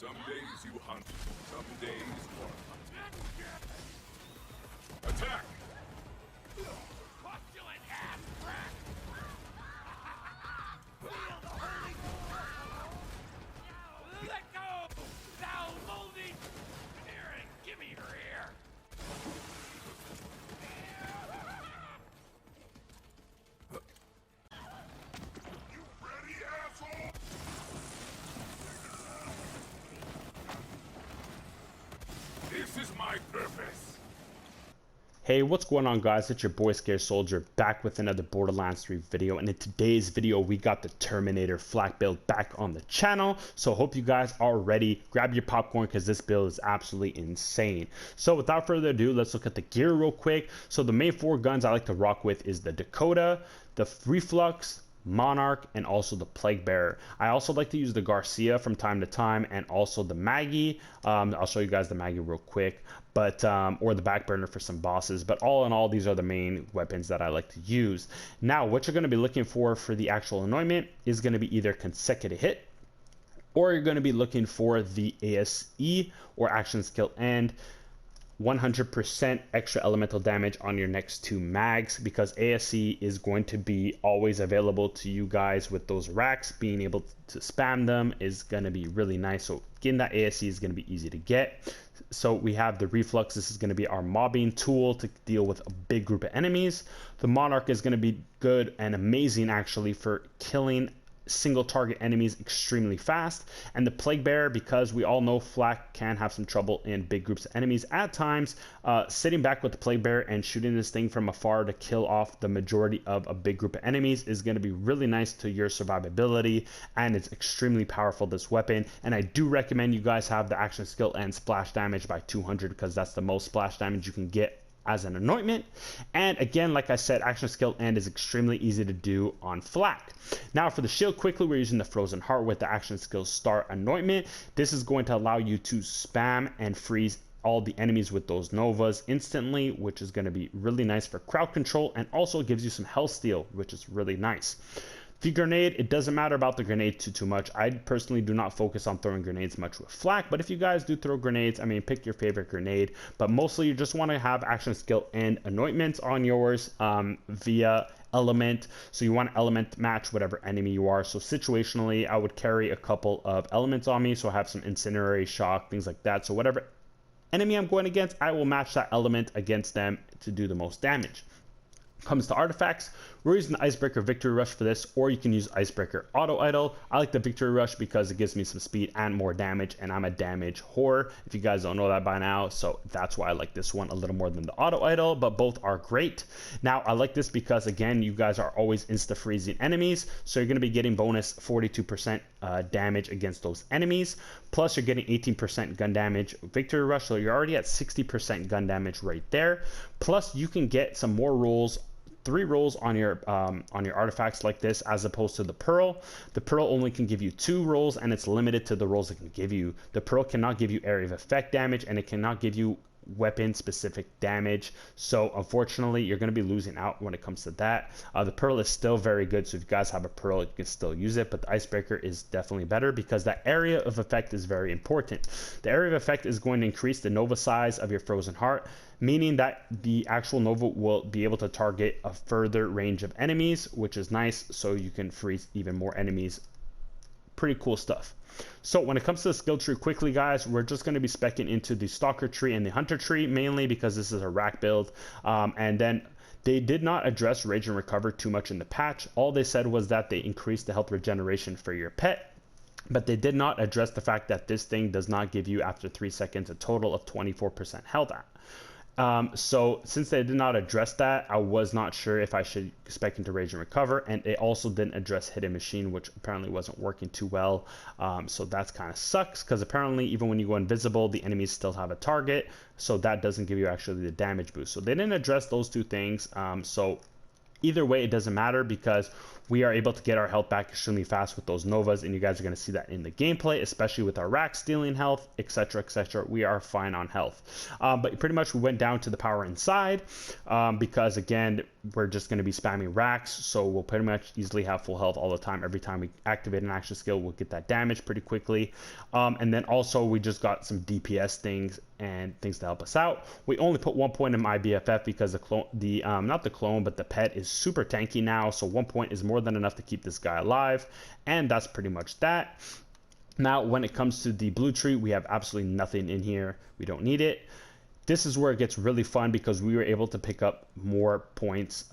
Some days you hunt, some days you are hunted. Attack! Postulant ass crack! Feel the holy force! Let go! Thou molding! Aaron, give me your ear! You ready, asshole? This is my purpose. Hey, what's going on, guys? It's your boy Scared Soldier back with another Borderlands 3 video, and in today's video we got the Terminator Flak build back on the channel. So hope you guys are ready. Grab your popcorn because this build is absolutely insane. So without further ado, let's look at the gear real quick. So the main 4 guns I like to rock with is the Dakota, the Reflux, Monarch, and also the Plague Bearer. I also like to use the Garcia from time to time, and also the Maggie. I'll show you guys the Maggie real quick, but or the Backburner for some bosses. But all in all, these are the main weapons that I like to use. Now, what you're going to be looking for the actual anointment is going to be either consecutive hit, or you're going to be looking for the ASE or action skill and 100% extra elemental damage on your next 2 mags, because ASE is going to be always available to you guys with those racks. Being able to spam them is going to be really nice. So getting that ASE is going to be easy to get. So we have the Reflux. This is going to be our mobbing tool to deal with a big group of enemies. The Monarch is going to be good and amazing actually for killing single target enemies extremely fast. And the Plague Bearer, because we all know Flak can have some trouble in big groups of enemies at times, sitting back with the Plague Bearer and shooting this thing from afar to kill off the majority of a big group of enemies is going to be really nice to your survivability, and it's extremely powerful, this weapon. And I do recommend you guys have the action skill and splash damage by 200, because that's the most splash damage you can get as an anointment. And again, like I said, action skill end is extremely easy to do on Flak. Now for the shield, quickly, we're using the Frozen Heart with the action skill start anointment. This is going to allow you to spam and freeze all the enemies with those Novas instantly, which is going to be really nice for crowd control, and also gives you some health steal, which is really nice. The grenade, it doesn't matter about the grenade too much. I personally do not focus on throwing grenades much with Flak, but if you guys do throw grenades, I mean, pick your favorite grenade. But mostly you just want to have action skill and anointments on yours via element. So you want to element match whatever enemy you are. So situationally, I would carry a couple of elements on me, so I have some incendiary, shock, things like that. So whatever enemy I'm going against, I will match that element against them to do the most damage. Comes to artifacts, we're using the Icebreaker Victory Rush for this, or you can use Icebreaker Auto Idol. I like the Victory Rush because it gives me some speed and more damage, and I'm a damage whore, if you guys don't know that by now, so that's why I like this one a little more than the Auto Idol, but both are great. Now, I like this because, again, you guys are always insta-freezing enemies, so you're going to be getting bonus 42% damage against those enemies, plus you're getting 18% gun damage Victory Rush, so you're already at 60% gun damage right there, plus you can get some more rolls, 3 rolls on your artifacts like this, as opposed to the Pearl. The Pearl only can give you 2 rolls, and it's limited to the rolls it can give you. The Pearl cannot give you area of effect damage, and it cannot give you weapon specific damage, so unfortunately you're going to be losing out when it comes to that. The Pearl is still very good, so if you guys have a Pearl, you can still use it, but the Icebreaker is definitely better because that area of effect is very important. The area of effect is going to increase the Nova size of your Frozen Heart, meaning that the actual Nova will be able to target a further range of enemies, which is nice, so you can freeze even more enemies. Pretty cool stuff. So when it comes to the skill tree, quickly guys, we're just going to be speccing into the Stalker tree and the Hunter tree, mainly because this is a rack build, and then they did not address Rage and Recover too much in the patch. All they said was that they increased the health regeneration for your pet, but they did not address the fact that this thing does not give you, after 3 seconds, a total of 24% health. So since they did not address that, I was not sure if I should spec into Rage and Recover, and they also didn't address Hidden Machine, which apparently wasn't working too well. So that's kind of sucks, because apparently even when you go invisible, the enemies still have a target, so that doesn't give you actually the damage boost. So they didn't address those 2 things, so Either way, it doesn't matter because we are able to get our health back extremely fast with those Novas, and you guys are going to see that in the gameplay, especially with our racks stealing health, etc., etc. We are fine on health. But pretty much we went down to the power inside because, again, we're just going to be spamming racks, so we'll pretty much easily have full health all the time. Every time we activate an action skill, we'll get that damage pretty quickly. And then also we just got some DPS things and things to help us out. We only put 1 point in my BFF because the clone, not the clone, but the pet is super tanky now, so 1 point is more than enough to keep this guy alive, and that's pretty much that. Now, when it comes to the blue tree, we have absolutely nothing in here. We don't need it. This is where it gets really fun because we were able to pick up more points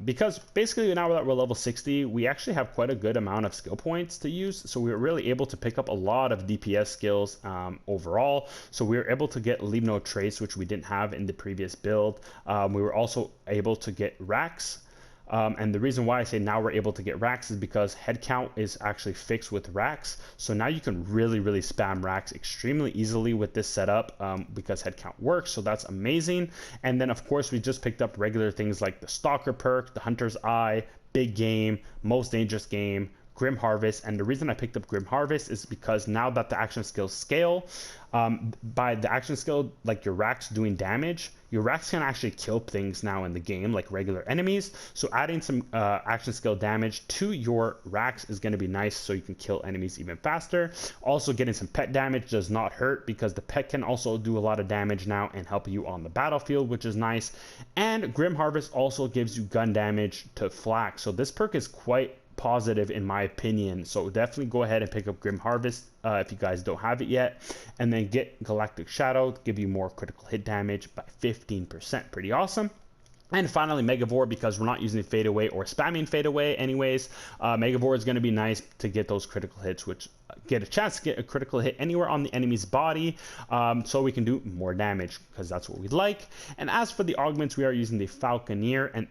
because basically now that we're level 60, we actually have quite a good amount of skill points to use. So we were really able to pick up a lot of DPS skills overall. So we were able to get Leave No Trace, which we didn't have in the previous build. We were also able to get racks. And the reason why I say now we're able to get racks is because head count is actually fixed with racks. So now you can really spam racks extremely easily with this setup because head count works. So that's amazing. And then of course we just picked up regular things like the Stalker perk, the Hunter's Eye, Big Game, Most Dangerous Game, Grim Harvest. And the reason I picked up Grim Harvest is because now that the action skills scale, by the action skill, like your racks doing damage, your racks can actually kill things now in the game, like regular enemies. So adding some action skill damage to your racks is going to be nice so you can kill enemies even faster. Also, getting some pet damage does not hurt because the pet can also do a lot of damage now and help you on the battlefield, which is nice. And Grim Harvest also gives you gun damage to flak. So this perk is quite positive in my opinion, so definitely go ahead and pick up Grim Harvest if you guys don't have it yet, and then get Galactic Shadow to give you more critical hit damage by 15%. Pretty awesome. And finally, Megavore, because we're not using Fade Away or spamming Fade Away anyways. Megavore is going to be nice to get those critical hits, which get a chance to get a critical hit anywhere on the enemy's body, so we can do more damage because that's what we like. And as for the augments, we are using the Falconeer and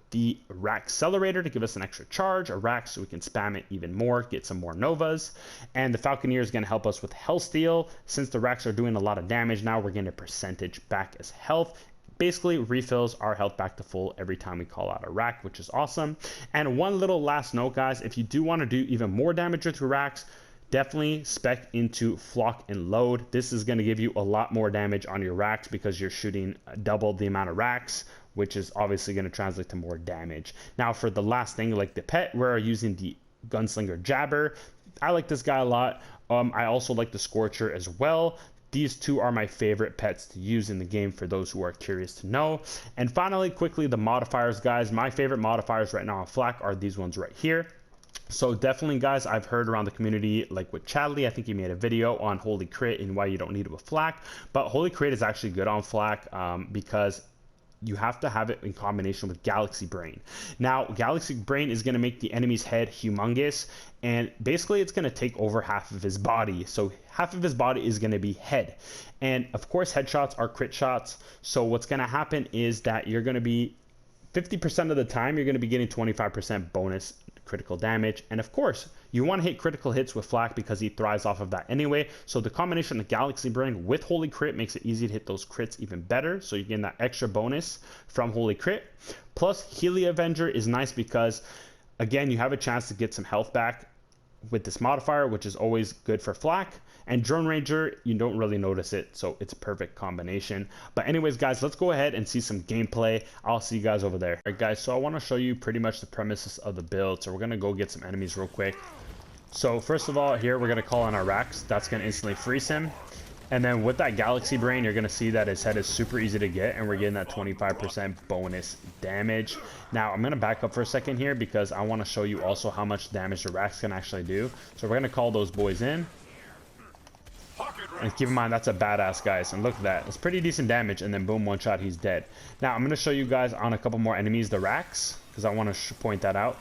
the Rack Accelerator to give us an extra charge, a rack so we can spam it even more, get some more Novas. And the Falconeer is going to help us with health steal. Since the racks are doing a lot of damage now, we're getting a percentage back as health. Basically refills our health back to full every time we call out a rack, which is awesome. And one little last note, guys, if you do want to do even more damage with your racks, definitely spec into Flock and Load. This is going to give you a lot more damage on your racks because you're shooting double the amount of racks, which is obviously going to translate to more damage. Now for the last thing, like the pet, we're using the Gunslinger Jabber. I like this guy a lot. I also like the Scorcher as well. These two are my favorite pets to use in the game for those who are curious to know. And finally, quickly, the modifiers, guys. My favorite modifiers right now on Flak are these ones right here. So definitely, guys, I've heard around the community, like with Chadley, I think he made a video on Holy Crit and why you don't need it with Flak. But Holy Crit is actually good on Flak because you have to have it in combination with Galaxy Brain. Now, Galaxy Brain is going to make the enemy's head humongous, and basically it's going to take over half of his body. So half of his body is going to be head. And of course, headshots are crit shots. So what's going to happen is that you're going to be 50% of the time, you're going to be getting 25% bonus critical damage. And of course, you want to hit critical hits with Flak because he thrives off of that anyway. So the combination of Galaxy Brain with Holy Crit makes it easy to hit those crits even better. So you're getting that extra bonus from Holy Crit. Plus, Healy Avenger is nice because, again, you have a chance to get some health back with this modifier, which is always good for Flak. And Drone Ranger, you don't really notice it, so it's a perfect combination. But anyways, guys, let's go ahead and see some gameplay. I'll see you guys over there. All right, guys, so I want to show you pretty much the premises of the build. So we're going to go get some enemies real quick. So first of all, here we're going to call on our racks. That's going to instantly freeze him. And then with that Galaxy Brain, you're going to see that his head is super easy to get, and we're getting that 25% bonus damage. Now, I'm going to back up for a second here because I want to show you also how much damage the racks can actually do. So we're going to call those boys in. And keep in mind, that's a badass, guys. And look at that. It's pretty decent damage, and then boom, one shot, he's dead. Now, I'm going to show you guys on a couple more enemies, the racks, because I want to point that out.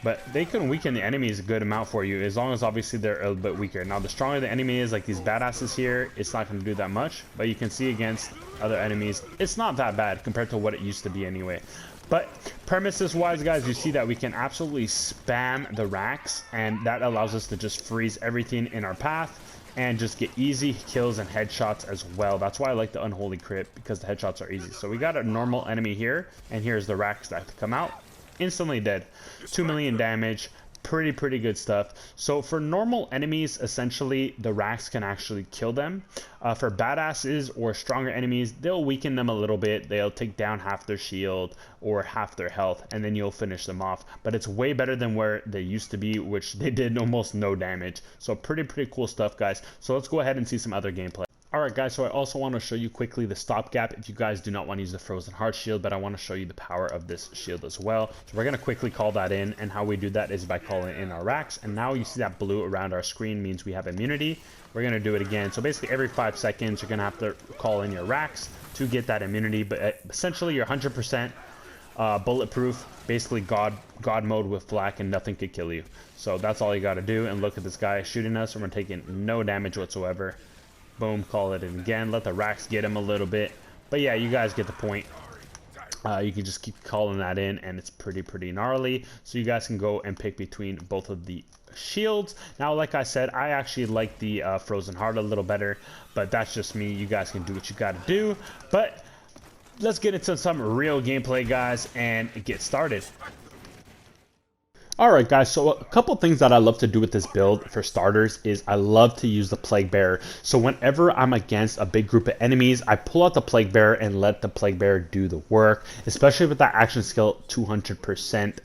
But they can weaken the enemies a good amount for you, as long as obviously they're a little bit weaker. Now, the stronger the enemy is, like these badasses here, it's not going to do that much. But you can see against other enemies, it's not that bad compared to what it used to be anyway. But premises-wise, guys, you see that we can absolutely spam the racks, and that allows us to just freeze everything in our path. and just get easy kills and headshots as well. That's why I like the unholy crit, because the headshots are easy. So we got a normal enemy here, and here's the racks that come out. Instantly dead. 2 million damage. Pretty good stuff. So for normal enemies, essentially the racks can actually kill them. For badasses or stronger enemies, they'll weaken them a little bit. They'll take down half their shield or half their health, and then you'll finish them off. But it's way better than where they used to be, which they did almost no damage. So pretty cool stuff, guys. So let's go ahead and see some other gameplay. Alright guys, so I also want to show you quickly the stopgap if you guys do not want to use the frozen heart shield, but I want to show you the power of this shield as well. So we're going to quickly call that in, and how we do that is by calling in our racks, and now you see that blue around our screen means we have immunity. We're going to do it again. So basically every 5 seconds you're going to have to call in your racks to get that immunity, but essentially you're 100% bulletproof, basically God mode with Fl4k, and nothing could kill you. So that's all you got to do, and look at this guy shooting us, and we're taking no damage whatsoever. Boom, call it in again. Let the racks get him a little bit. But yeah, you guys get the point. You can just keep calling that in, and it's pretty gnarly. So you guys can go and pick between both of the shields. Now, like I said, I actually like the frozen heart a little better, but that's just me. You guys can do what you got to do. But let's get into some real gameplay, guys, and get started. Alright guys, so a couple things that I love to do with this build for starters is I love to use the Plague Bearer. So whenever I'm against a big group of enemies, I pull out the Plague Bearer and let the Plague Bearer do the work, especially with that action skill 200%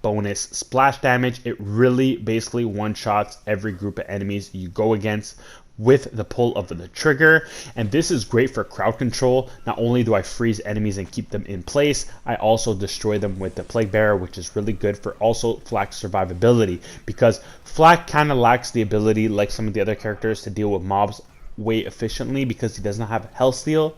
bonus splash damage. It really basically one-shots every group of enemies you go against with the pull of the trigger, and this is great for crowd control. Not only do I freeze enemies and keep them in place, I also destroy them with the Plague Bearer, which is really good for also Fl4k's survivability, because Fl4k kind of lacks the ability, like some of the other characters, to deal with mobs way efficiently because he doesn't have health steal.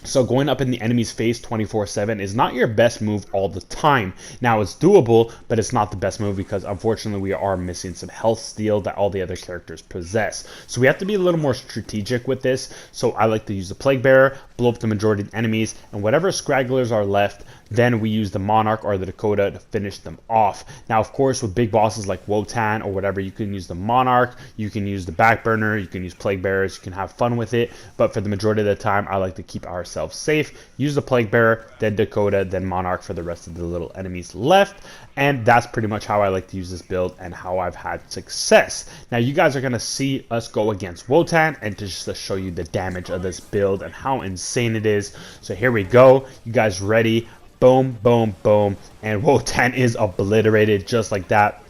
So going up in the enemy's face 24/7 is not your best move all the time. Now it's doable, but it's not the best move because unfortunately we are missing some health steal that all the other characters possess. So we have to be a little more strategic with this. So I like to use the Plague Bearer, blow up the majority of the enemies, and whatever scragglers are left, then we use the Monarch or the Dakota to finish them off. Now, of course, with big bosses like Wotan or whatever, you can use the Monarch, you can use the Backburner, you can use Plague Bearers, you can have fun with it. But for the majority of the time, I like to keep ourselves safe. Use the Plague Bearer, then Dakota, then Monarch for the rest of the little enemies left. And that's pretty much how I like to use this build and how I've had success. Now, you guys are going to see us go against Wotan, and just to show you the damage of this build and how insane it is. So here we go. You guys ready? Boom, boom, boom, and Wotan is obliterated just like that.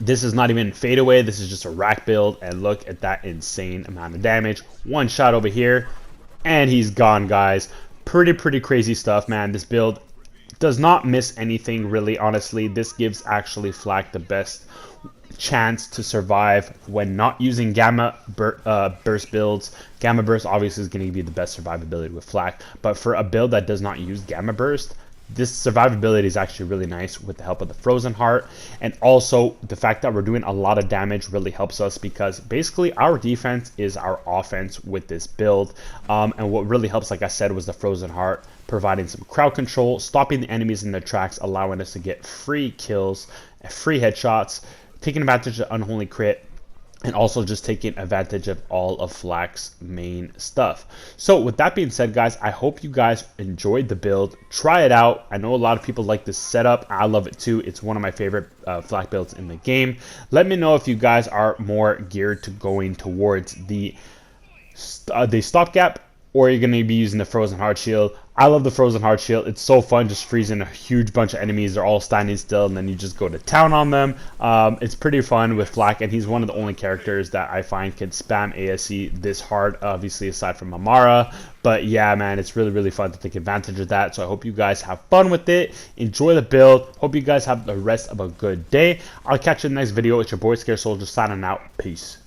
This is not even fade away, this is just a rack build, and look at that insane amount of damage. One shot over here, and he's gone, guys. Pretty crazy stuff, man. This build does not miss anything, really, honestly. This gives actually Fl4k the best chance to survive when not using gamma burst builds. Gamma burst obviously is going to be the best survivability with Fl4k, but for a build that does not use gamma burst, this survivability is actually really nice with the help of the frozen heart. And also the fact that we're doing a lot of damage really helps us, because basically our defense is our offense with this build. And what really helps, like I said, was the frozen heart, providing some crowd control, stopping the enemies in their tracks, allowing us to get free kills, free headshots, taking advantage of unholy crit, and also just taking advantage of all of Fl4k's main stuff. So with that being said, guys, I hope you guys enjoyed the build. Try it out. I know a lot of people like this setup. I love it too. It's one of my favorite Fl4k builds in the game. Let me know if you guys are more geared to going towards the stopgap, or you're going to be using the frozen heart shield. I love the frozen heart shield. It's so fun just freezing a huge bunch of enemies. They're all standing still, and then you just go to town on them. It's pretty fun with Fl4k, and he's one of the only characters that I find can spam ASE this hard, obviously aside from Amara. But yeah, man, it's really fun to take advantage of that. So I hope you guys have fun with it. Enjoy the build. Hope you guys have the rest of a good day. I'll catch you in the next video. It's your boy Scared Soldier signing out. Peace.